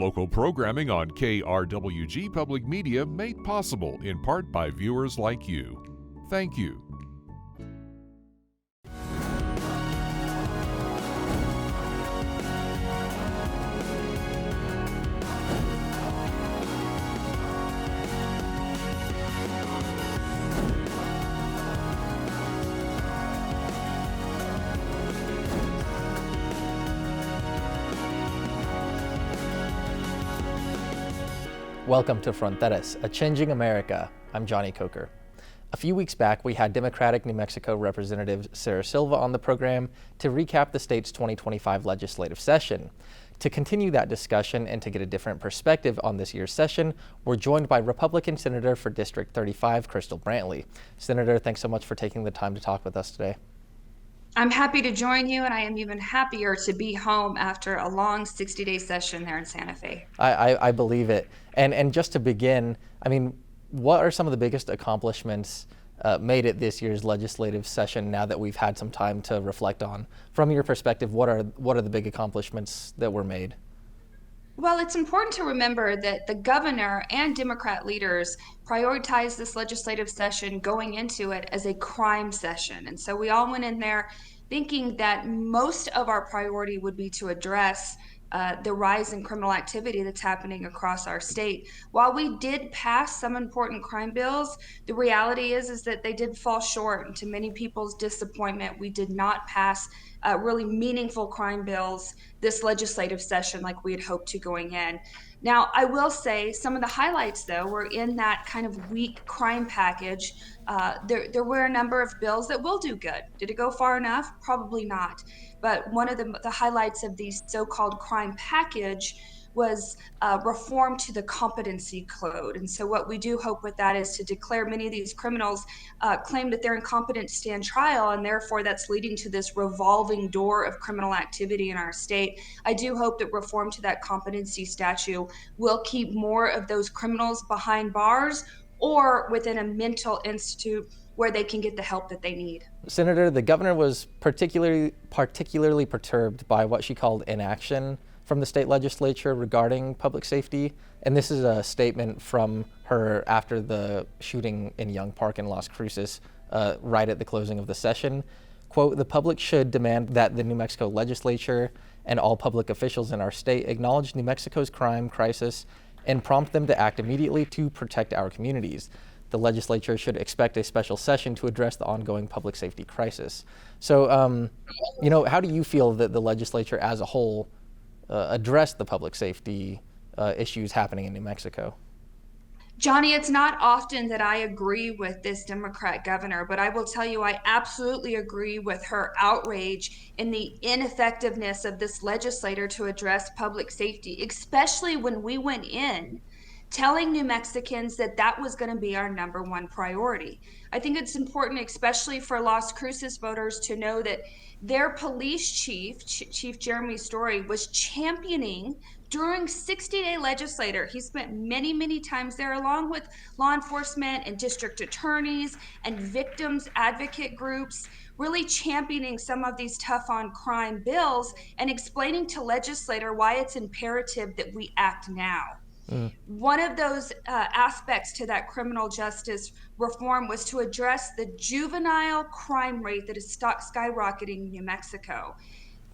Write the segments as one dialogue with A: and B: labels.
A: Local programming on KRWG Public Media made possible in part by viewers like you. Thank you.
B: Welcome to Fronteras, a changing America. I'm Johnny Coker. A few weeks back, we had Democratic New Mexico Representative Sarah Silva on the program to recap the state's 2025 legislative session. To continue that discussion and to get a different perspective on this year's session, we're joined by Republican Senator for District 35, Crystal Brantley. Senator, thanks so much for taking the time to talk with us today.
C: I'm happy to join you, and I am even happier to be home after a long 60-day session there in Santa Fe.
B: I believe it. And just to begin, I mean, what are some of the biggest accomplishments made at this year's legislative session now that we've had some time to reflect on? From your perspective, what are the big accomplishments that were made?
C: Well, it's important to remember that the governor and Democrat leaders prioritized this legislative session going into it as a crime session. And so we all went in there thinking that most of our priority would be to address the rise in criminal activity that's happening across our state. While we did pass some important crime bills, the reality is that they did fall short. And to many people's disappointment, we did not pass really meaningful crime bills this legislative session like we had hoped to going in. Now, I will say some of the highlights, though, were in that kind of weak crime package. There were a number of bills that will do good. Did it go far enough? Probably not. But one of the highlights of the so-called crime package was reform to the competency code. And so what we do hope with that is to declare many of these criminals claim that they're incompetent to stand trial, and therefore that's leading to this revolving door of criminal activity in our state. I do hope that reform to that competency statute will keep more of those criminals behind bars or within a mental institute where they can get the help that they need.
B: Senator, the governor was particularly perturbed by what she called inaction from the state legislature regarding public safety. And this is a statement from her after the shooting in Young Park in Las Cruces, right at the closing of the session. Quote, "The public should demand that the New Mexico legislature and all public officials in our state acknowledge New Mexico's crime crisis and prompt them to act immediately to protect our communities. The legislature should expect a special session to address the ongoing public safety crisis." So, how do you feel that the legislature as a whole addressed the public safety issues happening in New Mexico?
C: Johnny, it's not often that I agree with this Democrat governor, but I will tell you I absolutely agree with her outrage in the ineffectiveness of this legislator to address public safety, especially when we went in telling New Mexicans that that was going to be our number one priority. I think it's important, especially for Las Cruces voters, to know that their police chief, Chief Jeremy Story, was championing during 60-day legislature. He spent many, many times there along with law enforcement and district attorneys and victims advocate groups, really championing some of these tough on crime bills and explaining to legislator why it's imperative that we act now. One of those aspects to that criminal justice reform was to address the juvenile crime rate that is skyrocketing in New Mexico.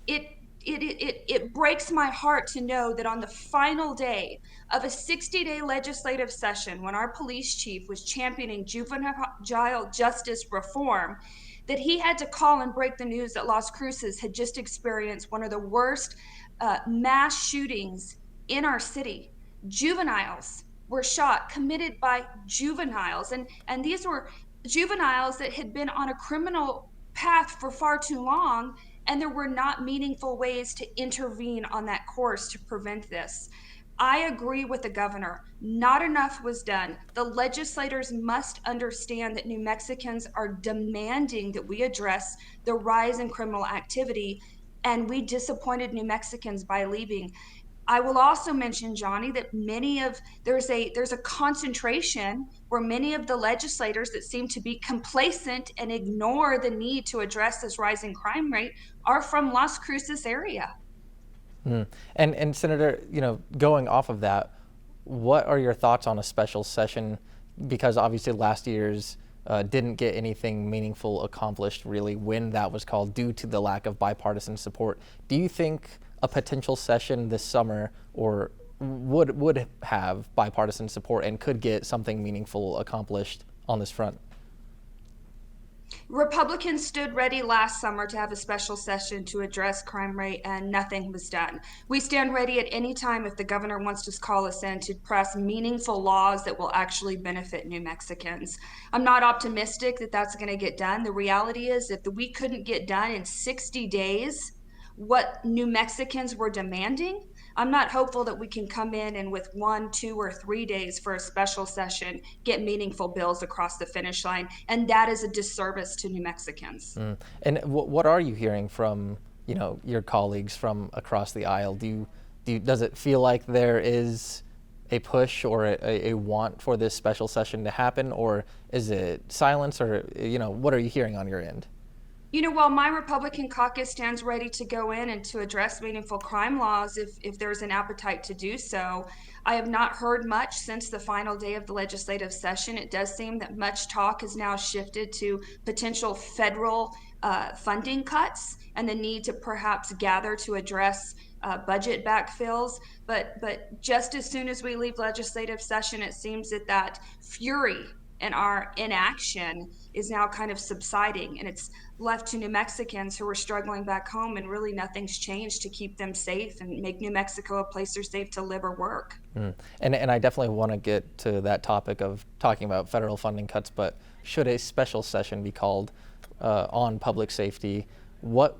C: It breaks my heart to know that on the final day of a 60-day legislative session, when our police chief was championing juvenile justice reform, that he had to call and break the news that Las Cruces had just experienced one of the worst mass shootings in our city. Juveniles were shot, committed by juveniles. And these were juveniles that had been on a criminal path for far too long, and there were not meaningful ways to intervene on that course to prevent this. I agree with the governor. Not enough was done. The legislators must understand that New Mexicans are demanding that we address the rise in criminal activity, and we disappointed New Mexicans by leaving. I will also mention, Johnny, that there's a concentration where many of the legislators that seem to be complacent and ignore the need to address this rising crime rate are from Las Cruces area.
B: And Senator, going off of that, what are your thoughts on a special session? Because obviously last year's didn't get anything meaningful accomplished really when that was called due to the lack of bipartisan support. Do you think a potential session this summer or would have bipartisan support and could get something meaningful accomplished on this front?
C: Republicans stood ready last summer to have a special session to address crime rate, and nothing was done. We stand ready at any time if the governor wants to call us in to pass meaningful laws that will actually benefit New Mexicans. I'm not optimistic that that's going to get done. The reality is, if we couldn't get done in 60 days what New Mexicans were demanding, I'm not hopeful that we can come in and with 1, 2, or 3 days for a special session get meaningful bills across the finish line, and that is a disservice to New Mexicans.
B: And what are you hearing from your colleagues from across the aisle? Does it feel like there is a push or a want for this special session to happen, or is it silence, or what are you hearing on your end?
C: While my Republican caucus stands ready to go in and to address meaningful crime laws if there's an appetite to do so, I have not heard much since the final day of the legislative session. It does seem that much talk has now shifted to potential federal funding cuts and the need to perhaps gather to address budget backfills. But just as soon as we leave legislative session, it seems that fury and our inaction is now kind of subsiding, and it's left to New Mexicans who are struggling back home, and really nothing's changed to keep them safe and make New Mexico a place they're safe to live or work.
B: And I definitely want to get to that topic of talking about federal funding cuts, but should a special session be called on public safety, what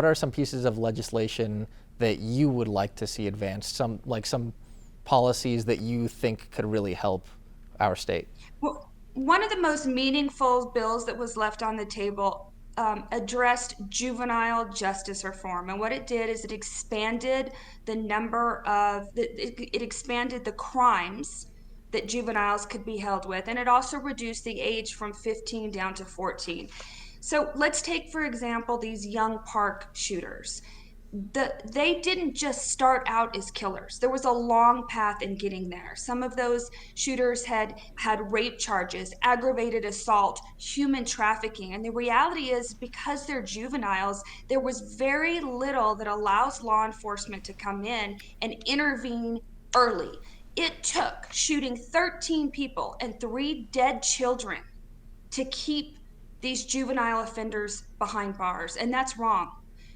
B: are some pieces of legislation that you would like to see advanced, some policies that you think could really help our state?
C: Well, one of the most meaningful bills that was left on the table addressed juvenile justice reform. And what it did is it expanded it expanded the crimes that juveniles could be held with. And it also reduced the age from 15 down to 14. So let's take, for example, these young park shooters. They didn't just start out as killers. There was a long path in getting there. Some of those shooters had rape charges, aggravated assault, human trafficking. And the reality is, because they're juveniles, there was very little that allows law enforcement to come in and intervene early. It took shooting 13 people and 3 dead children to keep these juvenile offenders behind bars, and that's wrong.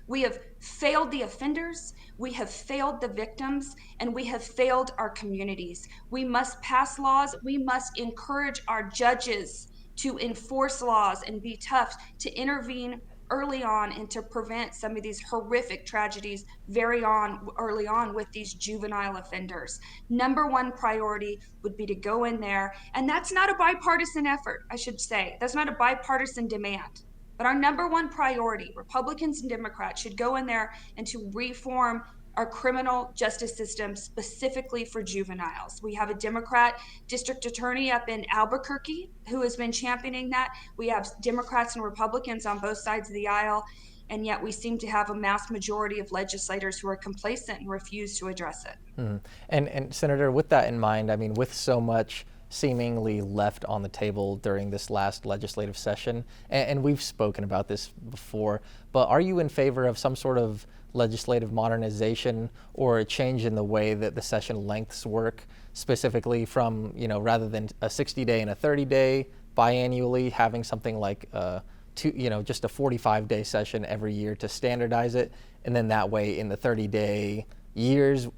C: We have failed the offenders, we have failed the victims, and we have failed our communities. We must pass laws, we must encourage our judges to enforce laws and be tough, to intervene early on and to prevent some of these horrific tragedies early on with these juvenile offenders. Number one priority would be to go in there, and that's not a bipartisan effort, I should say. That's not a bipartisan demand. But our number one priority, Republicans and Democrats, should go in there and to reform our criminal justice system specifically for juveniles. We have a Democrat district attorney up in Albuquerque who has been championing that. We have Democrats and Republicans on both sides of the aisle, and yet we seem to have a mass majority of legislators who are complacent and refuse to address it.
B: And Senator, with that in mind, I mean, with so much seemingly left on the table during this last legislative session, and we've spoken about this before, but are you in favor of some sort of legislative modernization or a change in the way that the session lengths work, specifically from, rather than a 60-day and a 30-day biannually, having something like just a 45-day session every year to standardize it, and then that way in the 30-day years,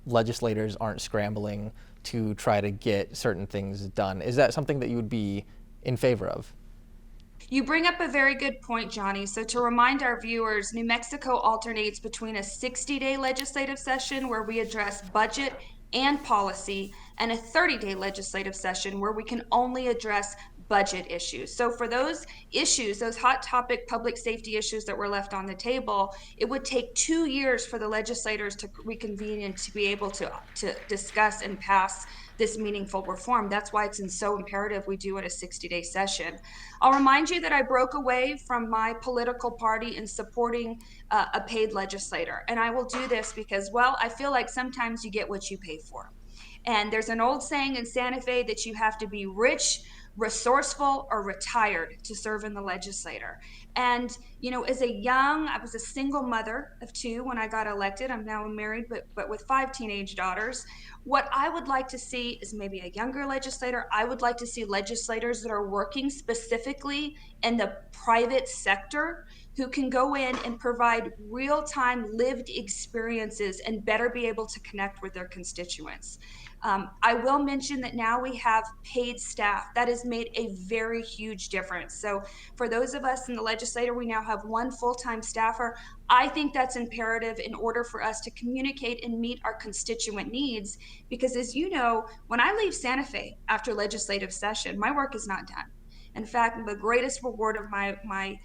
B: legislators aren't scrambling to try to get certain things done. Is that something that you would be in favor of?
C: You bring up a very good point, Johnny. So to remind our viewers, New Mexico alternates between a 60-day legislative session where we address budget and policy, and a 30-day legislative session where we can only address budget issues. So for those issues, those hot topic public safety issues that were left on the table, it would take 2 years for the legislators to reconvene and to be able to discuss and pass this meaningful reform. That's why it's so imperative we do it a 60-day session. I'll remind you that I broke away from my political party in supporting a paid legislator. And I will do this because, well, I feel like sometimes you get what you pay for. And there's an old saying in Santa Fe that you have to be rich, resourceful, or retired to serve in the legislature. And, I was a single mother of 2 when I got elected. I'm now married, but with 5 teenage daughters. What I would like to see is maybe a younger legislator. I would like to see legislators that are working specifically in the private sector who can go in and provide real-time lived experiences and better be able to connect with their constituents. I will mention that now we have paid staff. That has made a very huge difference. So for those of us in the legislature, we now have 1 full-time staffer. I think that's imperative in order for us to communicate and meet our constituent needs. Because as you know, when I leave Santa Fe after legislative session, my work is not done. In fact, the greatest reward of my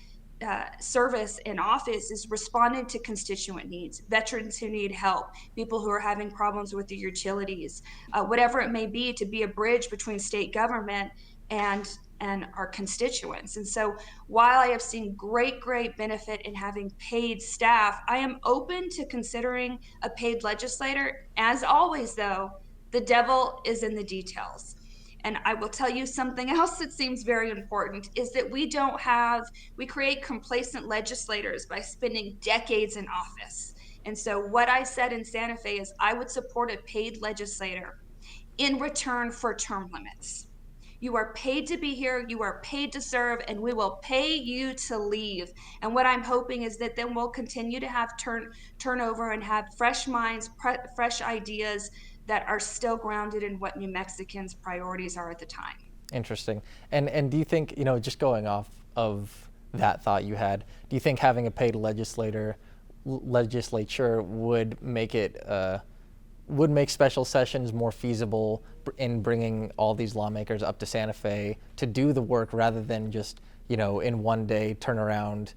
C: service in office is responding to constituent needs, veterans who need help, people who are having problems with the utilities, whatever it may be, to be a bridge between state government and our constituents. And so while I have seen great benefit in having paid staff, I am open to considering a paid legislator. As always, though, the devil is in the details. And I will tell you something else that seems very important is that we create complacent legislators by spending decades in office. And so what I said in Santa Fe is I would support a paid legislator in return for term limits. You are paid to be here, you are paid to serve, and we will pay you to leave. And what I'm hoping is that then we'll continue to have turnover and have fresh minds, fresh ideas that are still grounded in what New Mexicans' priorities are at the time.
B: Interesting. And do you think, just going off of that thought you had, do you think having a paid legislature would make special sessions more feasible in bringing all these lawmakers up to Santa Fe to do the work rather than just, in one day turn around,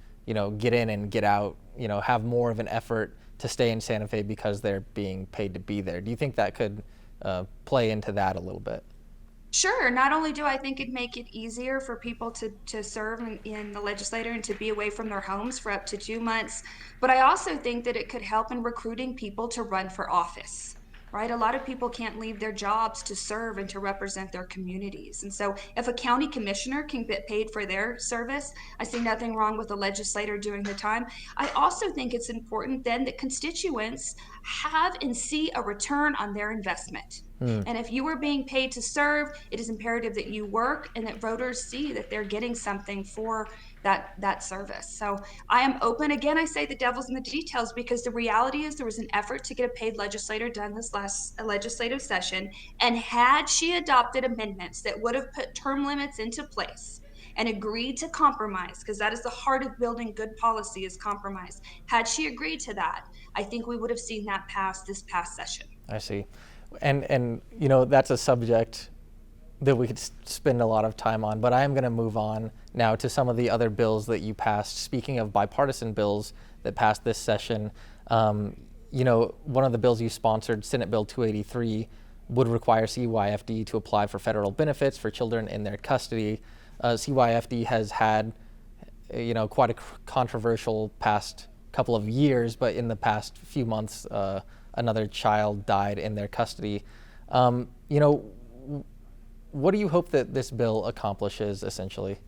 B: get in and get out, have more of an effort to stay in Santa Fe because they're being paid to be there? Do you think that could play into that a little bit?
C: Sure. Not only do I think it'd make it easier for people to serve in the legislature and to be away from their homes for up to 2 months, but I also think that it could help in recruiting people to run for office. Right? A lot of people can't leave their jobs to serve and to represent their communities. And so if a county commissioner can get paid for their service, I see nothing wrong with a legislator doing the time. I also think it's important then that constituents have and see a return on their investment. And if you are being paid to serve, it is imperative that you work and that voters see that they're getting something for that service. So I am open. Again, I say the devil's in the details because the reality is there was an effort to get a paid legislator done this last legislative session. And had she adopted amendments that would have put term limits into place and agreed to compromise, because that is the heart of building good policy is compromise. Had she agreed to that, I think we would have seen that pass this past session.
B: I see. And that's a subject that we could spend a lot of time on, but I am going to move on now to some of the other bills that you passed. Speaking of bipartisan bills that passed this session, one of the bills you sponsored, Senate Bill 283, would require CYFD to apply for federal benefits for children in their custody. CYFD has had, quite a controversial past couple of years, but in the past few months, another child died in their custody. What do you hope that this bill accomplishes, essentially?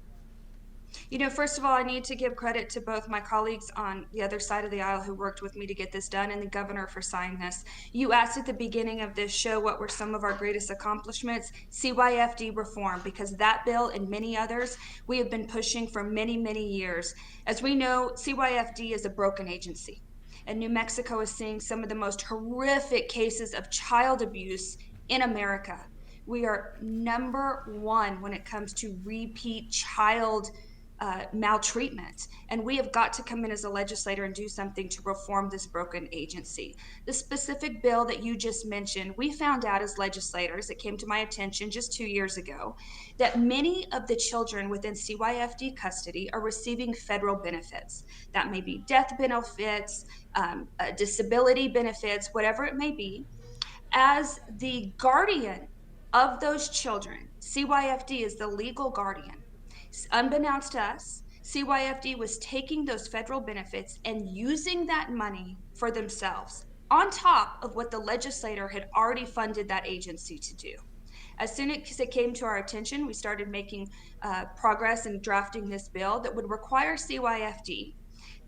C: First of all, I need to give credit to both my colleagues on the other side of the aisle who worked with me to get this done and the governor for signing this. You asked at the beginning of this show what were some of our greatest accomplishments. CYFD reform, because that bill and many others we have been pushing for many, many years. As we know, CYFD is a broken agency, and New Mexico is seeing some of the most horrific cases of child abuse in America. We are number one when it comes to repeat child maltreatment. And we have got to come in as a legislator and do something to reform this broken agency. The specific bill that you just mentioned, we found out as legislators, it came to my attention just 2 years ago, that many of the children within CYFD custody are receiving federal benefits. That may be death benefits, disability benefits, whatever it may be. As the guardian of those children, CYFD is the legal guardian. Unbeknownst to us, CYFD was taking those federal benefits and using that money for themselves, on top of what the legislator had already funded that agency to do. As soon as it came to our attention, we started making progress in drafting this bill that would require CYFD,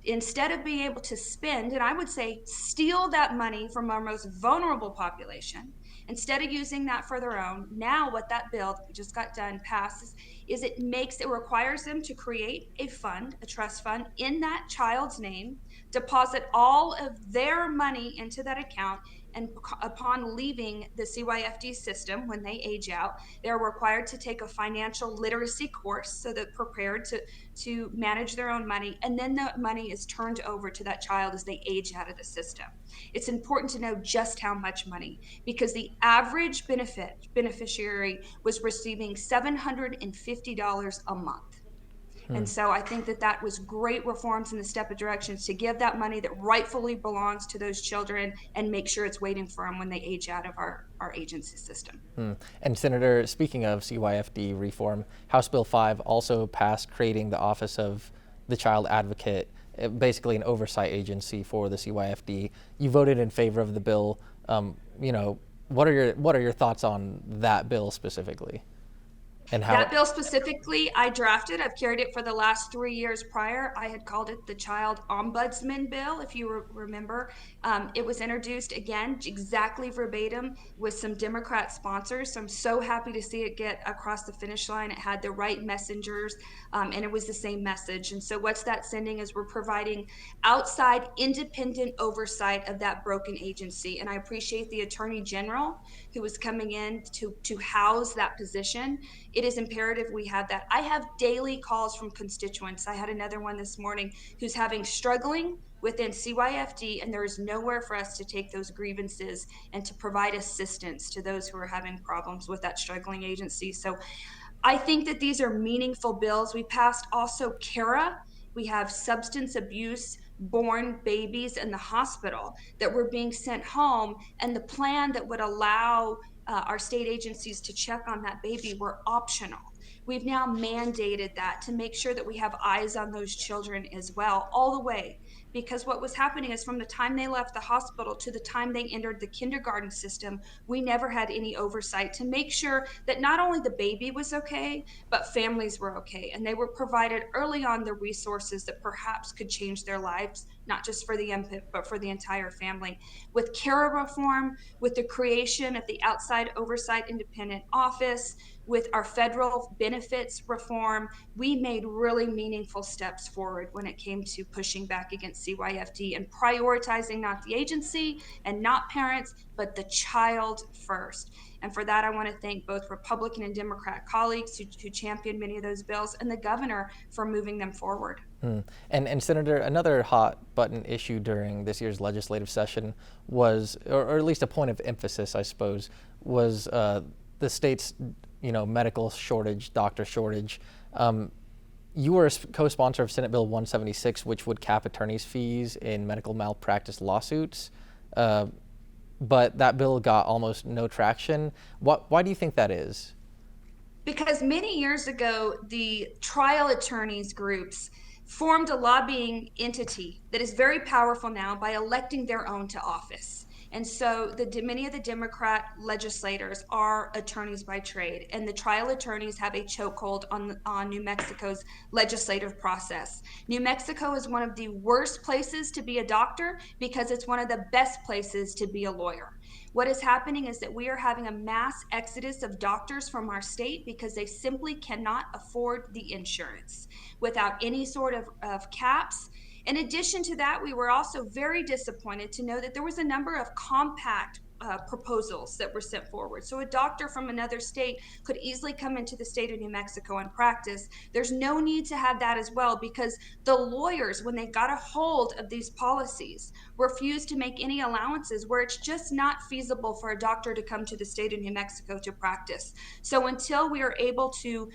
C: instead of being able to spend, and I would say steal that money from our most vulnerable population, instead of using that for their own, now what that bill that we just got done passes is it requires them to create a fund, a trust fund in that child's name, deposit all of their money into that account, and upon leaving the CYFD system, when they age out, they're required to take a financial literacy course so they're prepared to manage their own money. And then the money is turned over to that child as they age out of the system. It's important to know just how much money, because the average beneficiary was receiving $750 a month. And so I think that was great reforms in the step of directions to give that money that rightfully belongs to those children and make sure it's waiting for them when they age out of our agency system.
B: And Senator, speaking of CYFD reform, House Bill 5 also passed creating the Office of the Child Advocate, basically an oversight agency for the CYFD. You voted in favor of the bill. What are your thoughts on that bill specifically? And how
C: that bill specifically, I drafted. I've carried it for the last 3 years prior. I had called it the Child Ombudsman Bill, if you remember. It was introduced again, exactly verbatim, with some Democrat sponsors. So I'm so happy to see it get across the finish line. It had the right messengers, and it was the same message. And so what's that sending is we're providing outside independent oversight of that broken agency. And I appreciate the Attorney General who is coming in to house that position. It is imperative we have that. I have daily calls from constituents. I had another one this morning who's struggling within CYFD, and there is nowhere for us to take those grievances and to provide assistance to those who are having problems with that struggling agency. So I think that these are meaningful bills. We passed also CARA. We have substance abuse born babies in the hospital that were being sent home, and the plan that would allow our state agencies to check on that baby were optional. We've now mandated that to make sure that we have eyes on those children as well, all the way. Because what was happening is from the time they left the hospital to the time they entered the kindergarten system, we never had any oversight to make sure that not only the baby was okay, but families were okay. And they were provided early on the resources that perhaps could change their lives, not just for the infant, but for the entire family. With CARA reform, with the creation of the Outside Oversight Independent Office, with our federal benefits reform, we made really meaningful steps forward when it came to pushing back against CYFD and prioritizing not the agency and not parents, but the child first. And for that, I want to thank both Republican and Democrat colleagues who championed many of those bills, and the governor for moving them forward.
B: And Senator, another hot button issue during this year's legislative session was, or at least a point of emphasis, I suppose, was the state's medical shortage, doctor shortage. You were a co-sponsor of Senate Bill 176, which would cap attorneys' fees in medical malpractice lawsuits. But that bill got almost no traction. Why do you think that is?
C: Because many years ago, the trial attorneys groups formed a lobbying entity that is very powerful now by electing their own to office. And so many of the Democrat legislators are attorneys by trade, and the trial attorneys have a chokehold on New Mexico's legislative process. New Mexico is one of the worst places to be a doctor because it's one of the best places to be a lawyer. What is happening is that we are having a mass exodus of doctors from our state because they simply cannot afford the insurance without any sort of caps. In addition to that, we were also very disappointed to know that there was a number of compact proposals that were sent forward. So a doctor from another state could easily come into the state of New Mexico and practice. There's no need to have that as well, because the lawyers, when they got a hold of these policies, refused to make any allowances where it's just not feasible for a doctor to come to the state of New Mexico to practice. So until we are able to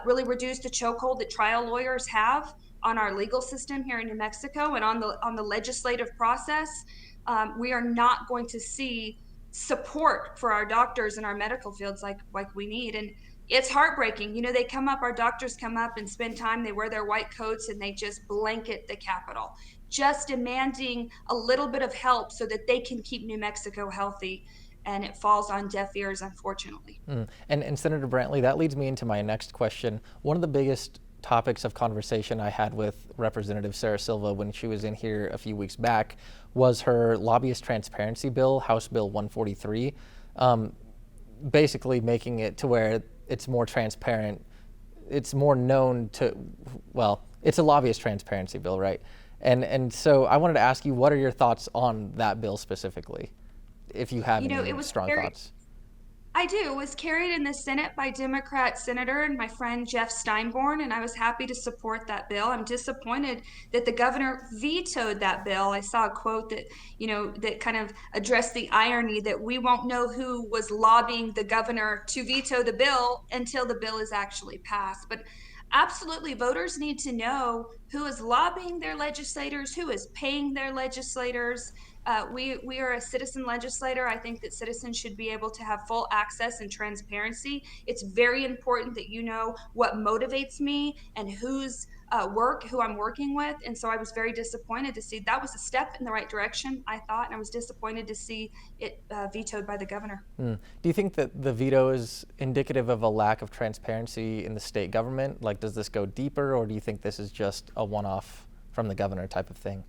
C: really reduce the chokehold that trial lawyers have on our legal system here in New Mexico and on the legislative process, we are not going to see support for our doctors and our medical fields like we need. And it's heartbreaking. You know, our doctors come up and spend time, they wear their white coats and they just blanket the Capitol, just demanding a little bit of help so that they can keep New Mexico healthy. And it falls on deaf ears, unfortunately.
B: And Senator Brantley, that leads me into my next question. One of the biggest topics of conversation I had with Representative Sarah Silva when she was in here a few weeks back was her lobbyist transparency bill, House Bill 143, basically making it to where it's more transparent. It's more known to, well, it's a lobbyist transparency bill, right? And so I wanted to ask you, what are your thoughts on that bill specifically, if you have any strong thoughts?
C: I do. It was carried in the Senate by Democrat Senator and my friend Jeff Steinborn, and I was happy to support that bill. I'm disappointed that the governor vetoed that bill. I saw a quote that, that kind of addressed the irony that we won't know who was lobbying the governor to veto the bill until the bill is actually passed. But absolutely, voters need to know who is lobbying their legislators, who is paying their legislators. We are a citizen legislator. I think that citizens should be able to have full access and transparency. It's very important that you know what motivates me and who I'm working with. And so I was very disappointed to see that was a step in the right direction, I thought, and I was disappointed to see it vetoed by the governor.
B: Do you think that the veto is indicative of a lack of transparency in the state government? Like, does this go deeper, or do you think this is just a one-off from the governor type of thing?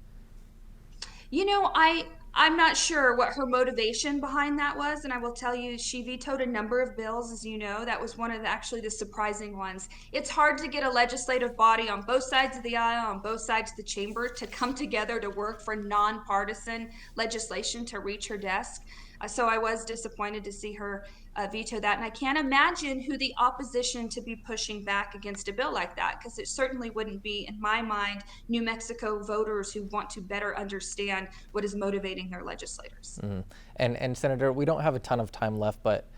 C: I'm not sure what her motivation behind that was, and I will tell you, she vetoed a number of bills, as you know. That was one of the surprising ones. It's hard to get a legislative body on both sides of the aisle, on both sides of the chamber, to come together to work for nonpartisan legislation to reach her desk. So I was disappointed to see her veto that. And I can't imagine who the opposition to be pushing back against a bill like that, because it certainly wouldn't be, in my mind, New Mexico voters who want to better understand what is motivating their legislators.
B: Mm-hmm. And Senator, we don't have a ton of time left, but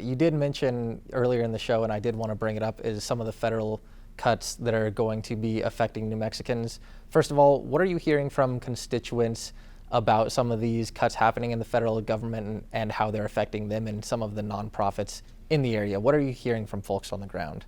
B: you did mention earlier in the show, and I did want to bring it up, is some of the federal cuts that are going to be affecting New Mexicans. First of all, what are you hearing from constituents about some of these cuts happening in the federal government and how they're affecting them and some of the nonprofits in the area? What are you hearing from folks on the ground?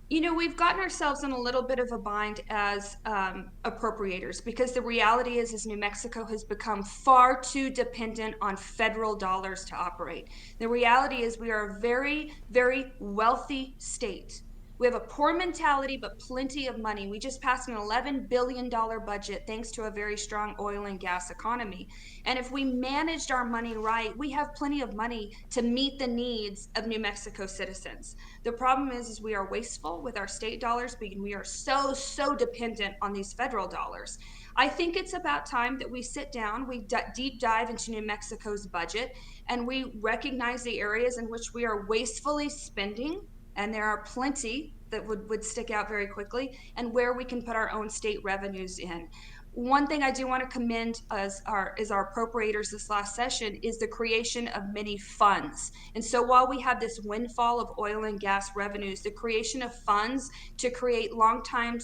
C: We've gotten ourselves in a little bit of a bind as appropriators, because the reality is New Mexico has become far too dependent on federal dollars to operate. The reality is we are a very, very wealthy state. We have a poor mentality, but plenty of money. We just passed an $11 billion budget thanks to a very strong oil and gas economy. And if we managed our money right, we have plenty of money to meet the needs of New Mexico citizens. The problem is we are wasteful with our state dollars, but we are so dependent on these federal dollars. I think it's about time that we sit down, we deep dive into New Mexico's budget, and we recognize the areas in which we are wastefully spending, and there are plenty that would stick out very quickly, and where we can put our own state revenues in. One thing I do want to commend as our appropriators this last session is the creation of many funds. And so while we have this windfall of oil and gas revenues, the creation of funds to create long-time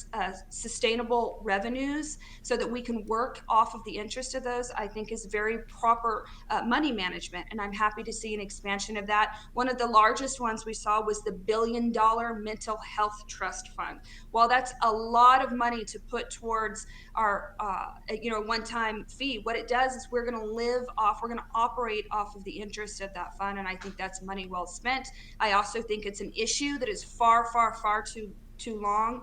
C: sustainable revenues so that we can work off of the interest of those, I think is very proper money management. And I'm happy to see an expansion of that. One of the largest ones we saw was the $1 billion mental health trust fund. While that's a lot of money to put towards our one-time fee, what it does is we're going to operate off of the interest of that fund, and I think that's money well spent. I also think it's an issue that is far too long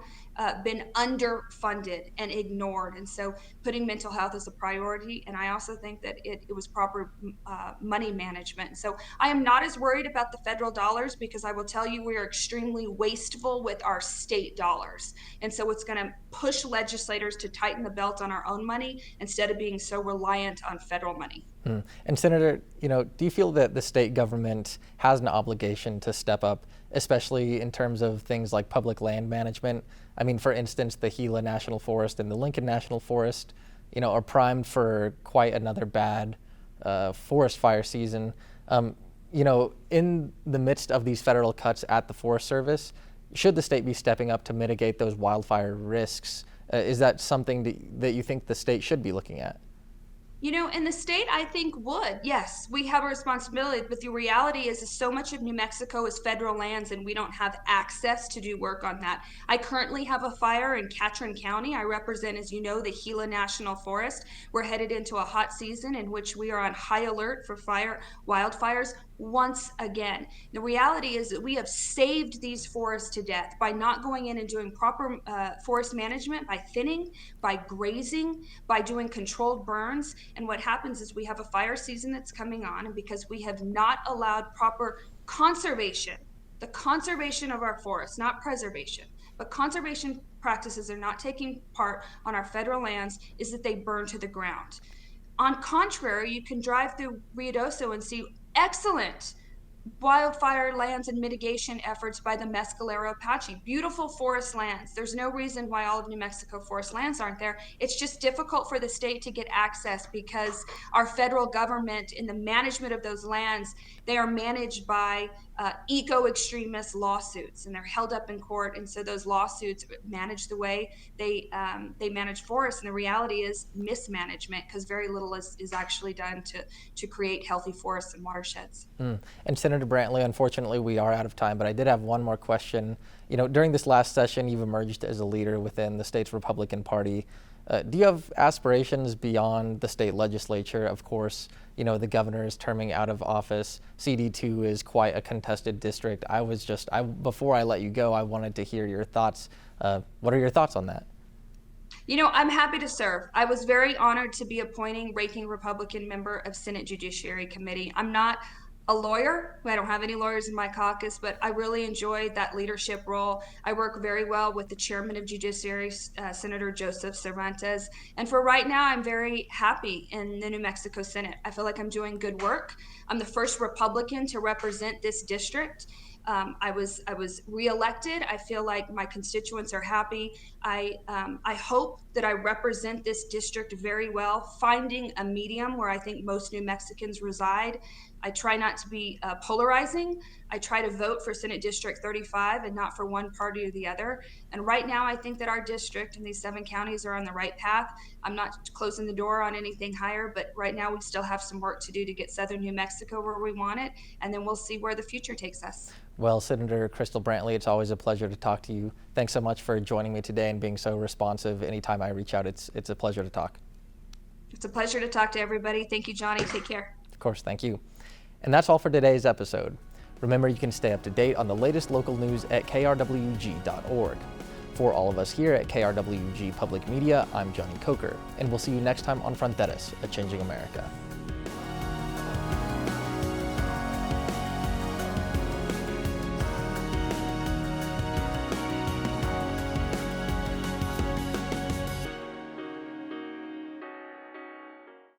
C: been underfunded and ignored, and so putting mental health as a priority. And I also think that it was proper money management. So I am not as worried about the federal dollars, because I will tell you we are extremely wasteful with our state dollars, and so it's going to push legislators to tighten the belt on our own money instead of being so reliant on federal money.
B: And Senator, do you feel that the state government has an obligation to step up, especially in terms of things like public land management? I mean, for instance, the Gila National Forest and the Lincoln National Forest, are primed for quite another bad forest fire season. In the midst of these federal cuts at the Forest Service, should the state be stepping up to mitigate those wildfire risks? Is that something that you think the state should be looking at?
C: And the state, I think, would. Yes, we have a responsibility, but the reality is so much of New Mexico is federal lands, and we don't have access to do work on that. I currently have a fire in Catron County. I represent, as you know, the Gila National Forest. We're headed into a hot season in which we are on high alert for wildfires once again. The reality is that we have saved these forests to death by not going in and doing proper forest management, by thinning, by grazing, by doing controlled burns. And what happens is we have a fire season that's coming on, and because we have not allowed proper conservation, the conservation of our forests, not preservation, but conservation practices are not taking part on our federal lands, is that they burn to the ground. On contrary, you can drive through Ruidoso and see excellent wildfire lands and mitigation efforts by the Mescalero Apache. Beautiful forest lands. There's no reason why all of New Mexico forest lands aren't there. It's just difficult for the state to get access because our federal government, in the management of those lands, they are managed by eco-extremist lawsuits, and they're held up in court. And so those lawsuits manage the way they manage forests. And the reality is mismanagement, because very little is actually done to create healthy forests and watersheds.
B: And Senator Brantley, unfortunately, we are out of time, but I did have one more question. During this last session, you've emerged as a leader within the state's Republican Party. Do you have aspirations beyond the state legislature? Of course, the governor is terming out of office. CD2 is quite a contested district. Before I let you go, I wanted to hear your thoughts. What are your thoughts on that?
C: I'm happy to serve. I was very honored to be appointing ranking Republican member of Senate Judiciary Committee. I'm not a lawyer. I don't have any lawyers in my caucus, but I really enjoyed that leadership role. I work very well with the chairman of Judiciary, Senator Joseph Cervantes. And for right now, I'm very happy in the New Mexico Senate. I feel like I'm doing good work. I'm the first Republican to represent this district. I was reelected. I feel like my constituents are happy. I hope that I represent this district very well, finding a medium where I think most New Mexicans reside. I try not to be polarizing. I try to vote for Senate District 35 and not for one party or the other. And right now, I think that our district and these 7 counties are on the right path. I'm not closing the door on anything higher, but right now we still have some work to do to get southern New Mexico where we want it, and then we'll see where the future takes us.
B: Well, Senator Crystal Brantley, it's always a pleasure to talk to you. Thanks so much for joining me today and being so responsive. Anytime I reach out, it's a pleasure to talk.
C: It's a pleasure to talk to everybody. Thank you, Johnny. Take care.
B: Of course, thank you. And that's all for today's episode. Remember, you can stay up to date on the latest local news at krwg.org. For all of us here at KRWG Public Media, I'm Johnny Coker, and we'll see you next time on Fronteras, A Changing America.